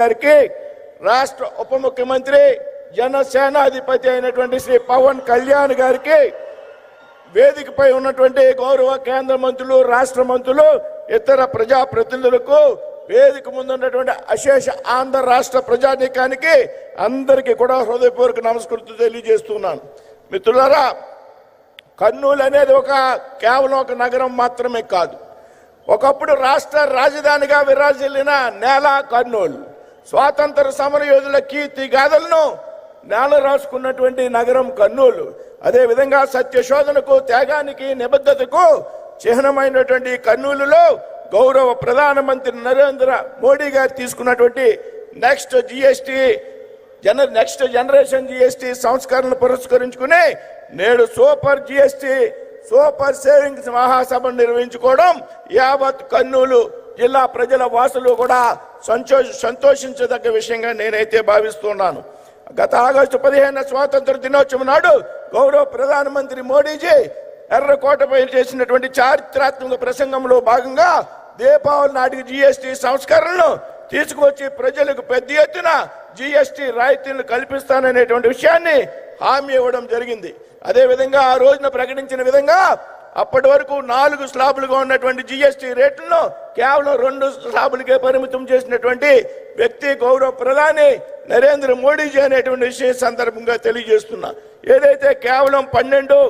గారికి రాష్ట్ర ఉప ముఖ్యమంత్రి జనసేనాధిపతి అయినటువంటి శ్రీ పవన్ కళ్యాణ్ గారికి వేదికపై ఉన్నటువంటి గౌరవ కేంద్ర మంత్రులు రాష్ట్ర మంత్రులు ఇతర ప్రజాప్రతినిధులకు వేదిక ముందున్నటువంటి అశేష ఆంధ్ర రాష్ట్ర ప్రజానీకానికి అందరికీ కూడా హృదయపూర్వక నమస్కృతులు తెలియజేస్తున్నాను. మిత్రులారా, కర్నూలు అనేది కేవలం ఒక నగరం మాత్రమే కాదు. ఒకప్పుడు రాష్ట్ర రాజధానిగా విరాజిల్లిన నేల కర్నూలు. స్వాతంత్ర సమర యోధుల కీర్తి గాథలను నేల రాసుకున్నటువంటి నగరం కర్నూలు. అదేవిధంగా సత్యశోధనకు, త్యాగానికి, నిబద్ధతకు చిహ్నమైనటువంటి కర్నూలులో గౌరవ ప్రధానమంత్రి నరేంద్ర మోడీ గారు తీసుకున్నటువంటి నెక్స్ట్ జనరేషన్ జిఎస్టీ సంస్కరణను పురస్కరించుకుని నేడు సూపర్ జిఎస్టీ సూపర్ సేవింగ్స్ మహాసభను నిర్వహించుకోవడం యావత్ కర్నూలు జిల్లా ప్రజల వాసులు కూడా సంతోషించదగ్గ విషయంగా నేనైతే భావిస్తున్నాను. గత ఆగస్టు 15 స్వాతంత్ర దినోత్సవం నాడు గౌరవ ప్రధానమంత్రి మోడీజీ ఎర్రకోటపై చేసినటువంటి చారిత్రాత్మక ప్రసంగంలో భాగంగా దీపావళి నాటికి జిఎస్టీ సంస్కరణను తీసుకువచ్చి ప్రజలకు పెద్ద ఎత్తున జిఎస్టీ రాయితీలను కల్పిస్తాననేటువంటి విషయాన్ని హామీ ఇవ్వడం జరిగింది. అదేవిధంగా ఆ రోజున ప్రకటించిన విధంగా అప్పటి వరకు 4 స్లాబులుగా ఉన్నటువంటి జిఎస్టీ రేట్లను కేవలం 2 స్లాబులకే పరిమితం చేసినటువంటి వ్యక్తి గౌరవ ప్రధాని నరేంద్ర మోడీజీ అనేటువంటి విషయం సందర్భంగా తెలియజేస్తున్నా. ఏదైతే కేవలం 12%,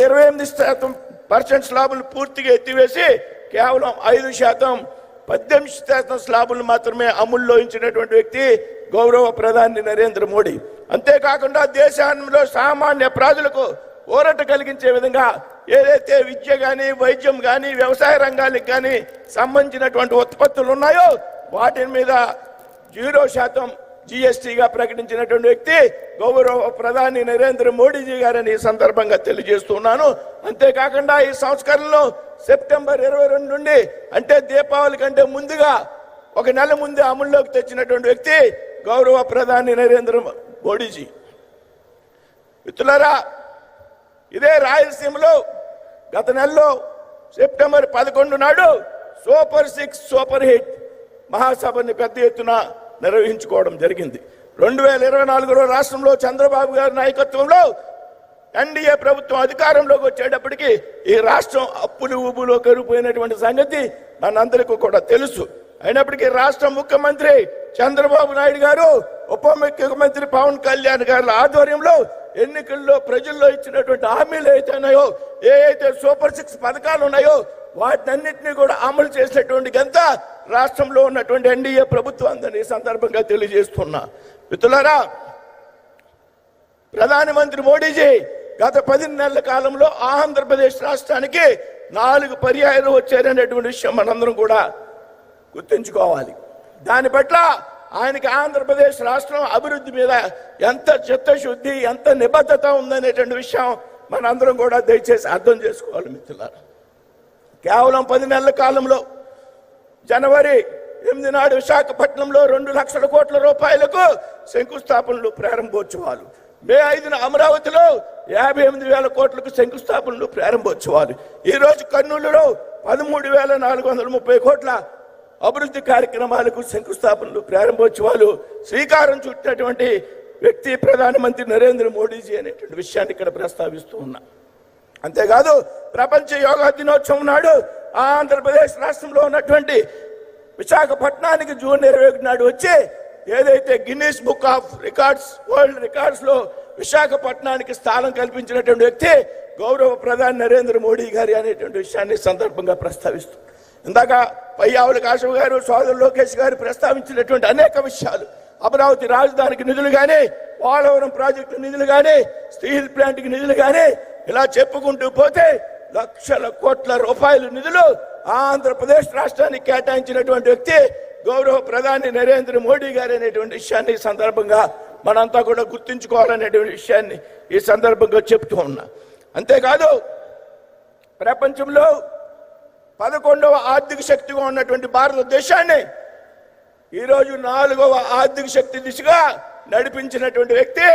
28% స్లాబులు పూర్తిగా ఎత్తివేసి కేవలం 5%, 18% స్లాబులు మాత్రమే అమల్లో ఉంచినటువంటి వ్యక్తి గౌరవ ప్రధాని నరేంద్ర మోడీ. అంతేకాకుండా దేశంలో సామాన్య ప్రజలకు ఊరట కలిగించే విధంగా ఏదైతే విద్య కానీ, వైద్యం కానీ, వ్యవసాయ రంగాలకు కానీ సంబంధించినటువంటి ఉత్పత్తులు ఉన్నాయో వాటి మీద 0% జిఎస్టీగా ప్రకటించినటువంటి వ్యక్తి గౌరవ ప్రధాని నరేంద్ర మోడీజీ గారని ఈ సందర్భంగా తెలియజేస్తున్నాను. అంతేకాకుండా ఈ సంస్కరణలు సెప్టెంబర్ 22 నుండి అంటే దీపావళి కంటే ముందుగా 1 నెల ముందే అమల్లోకి తెచ్చినటువంటి వ్యక్తి గౌరవ ప్రధాని నరేంద్ర మోడీజీ. మిత్రులారా, ఇదే రాయలసీమలో గత నెలలో సెప్టెంబర్ 11 నాడు సూపర్ 6 సూపర్ హిట్ మహాసభని పెద్ద ఎత్తున నిర్వహించుకోవడం జరిగింది. 2024లో రాష్ట్రంలో చంద్రబాబు గారి నాయకత్వంలో ఎన్డీఏ ప్రభుత్వం అధికారంలోకి వచ్చేటప్పటికి ఈ రాష్ట్రం అప్పులు ఊబులో కరిగిపోయినటువంటి సంగతి మనందరికీ కూడా తెలుసు. అయినప్పటికీ రాష్ట్ర ముఖ్యమంత్రి చంద్రబాబు నాయుడు గారు, ఉప ముఖ్యమంత్రి పవన్ కళ్యాణ్ గారి ఆధ్వర్యంలో ఎన్నికల్లో ప్రజల్లో ఇచ్చినటువంటి హామీలు అయితే ఉన్నాయో, ఏదైతే సూపర్ 6 పథకాలు ఉన్నాయో వాటినన్నింటినీ కూడా అమలు చేసినటువంటి ఘనత రాష్ట్రంలో ఉన్నటువంటి ఎన్డీఏ ప్రభుత్వం అందని సందర్భంగా తెలియజేస్తున్నా. మిత్రులారా, ప్రధానమంత్రి మోడీజీ గత 10 నెలల కాలంలో ఆంధ్రప్రదేశ్ రాష్ట్రానికి 4 పర్యాయాలు వచ్చారనేటువంటి విషయం మనందరం కూడా గుర్తుంచుకోవాలి. దాని పట్ల ఆయనకి ఆంధ్రప్రదేశ్ రాష్ట్రం అభివృద్ధి మీద ఎంత చిత్తశుద్ధి, ఎంత నిబద్ధత ఉందనేటువంటి విషయం మనందరం కూడా దయచేసి అర్థం చేసుకోవాలి. మిత్రులారా, కేవలం 10 నెలల కాలంలో జనవరి 8 నాడు విశాఖపట్నంలో 2 లక్షల కోట్ల రూపాయలకు శంకుస్థాపనలు, ప్రారంభోత్సవాలు. మే 5న అమరావతిలో 58,000 కోట్లకు శంకుస్థాపనలు, ప్రారంభోత్సవాలు. ఈరోజు కర్నూలులో 13,430 కోట్ల అభివృద్ధి కార్యక్రమాలకు శంకుస్థాపనలు, ప్రారంభోత్సవాలు శ్రీకారం చుట్టినటువంటి వ్యక్తి ప్రధానమంత్రి నరేంద్ర మోడీజీ అనేటువంటి విషయాన్ని ఇక్కడ ప్రస్తావిస్తూ ఉన్నా. అంతేకాదు, ప్రపంచ యోగా దినోత్సవం నాడు ఆంధ్రప్రదేశ్ రాష్ట్రంలో ఉన్నటువంటి విశాఖపట్నానికి జూన్ 21 నాడు వచ్చి ఏదైతే Guinness book of records, world records లో విశాఖపట్నానికి స్థానం కల్పించినటువంటి వ్యక్తి గౌరవ ప్రధాని నరేంద్ర మోడీ గారి అనేటువంటి విషయాన్ని సందర్భంగా ప్రస్తావిస్తూ, ఇందాక పయ్యావుల కాశవ్ గారు, సోదరు లోకేష్ గారు ప్రస్తావించినటువంటి అనేక విషయాలు, అమరావతి రాజధానికి నిధులు కానీ, పోలవరం ప్రాజెక్టు నిధులు కానీ, స్టీల్ ప్లాంట్కి నిధులు కానీ, ఇలా చెప్పుకుంటూ పోతే లక్షల కోట్ల రూపాయల నిధులు ఆంధ్రప్రదేశ్ రాష్ట్రానికి కేటాయించినటువంటి వ్యక్తి గౌరవ ప్రధాని నరేంద్ర మోడీ గారు అనేటువంటి విషయాన్ని ఈ సందర్భంగా మనంతా కూడా గుర్తుంచుకోవాలనేటువంటి విషయాన్ని ఈ సందర్భంగా చెప్తూ ఉన్నా. అంతేకాదు, ప్రపంచంలో 11వ ఆర్థిక శక్తిగా ఉన్నటువంటి భారతదేశాన్ని ఈరోజు 4వ ఆర్థిక శక్తి దిశగా నడిపించినటువంటి వ్యక్తి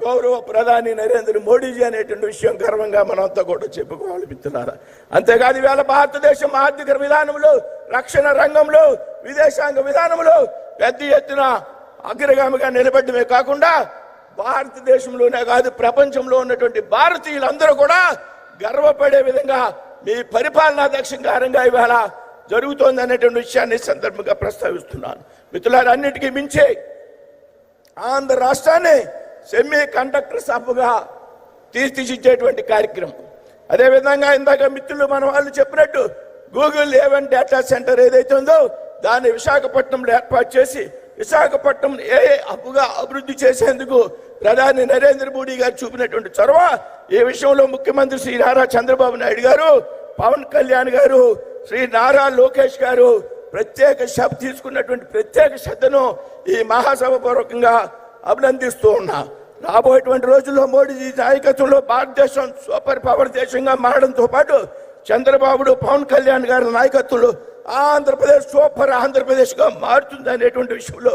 గౌరవ ప్రధాని నరేంద్ర మోడీజీ అనేటువంటి విషయం గర్వంగా మనంతా కూడా చెప్పుకోవాలి. మిత్రులారా, అంతేకాదు ఇవాళ భారతదేశం ఆర్థిక విధానంలో, రక్షణ రంగంలో, విదేశాంగ విధానంలో పెద్ద ఎత్తున అగ్రగామిగా నిలబడమే కాకుండా భారతదేశంలోనే కాదు ప్రపంచంలో ఉన్నటువంటి భారతీయులందరూ కూడా గర్వపడే విధంగా మీ పరిపాలనా దక్షిణకారంగా ఇవాళ జరుగుతోంది అనేటువంటి విషయాన్ని సందర్భంగా ప్రస్తావిస్తున్నాను. మిత్రులారా, అన్నిటికీ మించి ఆంధ్ర రాష్ట్రాన్ని సెమీ కండక్టర్ సభగా తీర్చిదిద్దేటువంటి కార్యక్రమం. అదేవిధంగా ఇందాక మిత్రులు మన వాళ్ళు చెప్పినట్టు గూగుల్ ఏవెన్ డేటా సెంటర్ ఏదైతే ఉందో దాన్ని విశాఖపట్నంలో ఏర్పాటు చేసి విశాఖపట్నం హబ్గా అభివృద్ధి చేసేందుకు ప్రధాని నరేంద్ర మోడీ గారు చూపినటువంటి చొరవ, ఈ విషయంలో ముఖ్యమంత్రి శ్రీ నారా చంద్రబాబు నాయుడు గారు, పవన్ కళ్యాణ్ గారు, శ్రీ నారా లోకేష్ గారు తీసుకున్నటువంటి ప్రత్యేక శ్రద్ధను ఈ మహాసభ పూర్వకంగా అభినందిస్తూ ఉన్నా. రాబోయేటువంటి రోజుల్లో మోడీ నాయకత్వంలో భారతదేశం సూపర్ పవర్ దేశంగా మారడంతో పాటు చంద్రబాబు పవన్ కళ్యాణ్ గారి నాయకత్వంలో ఆంధ్రప్రదేశ్ సూపర్ ఆంధ్రప్రదేశ్గా మారుతుంది అనేటువంటి విషయంలో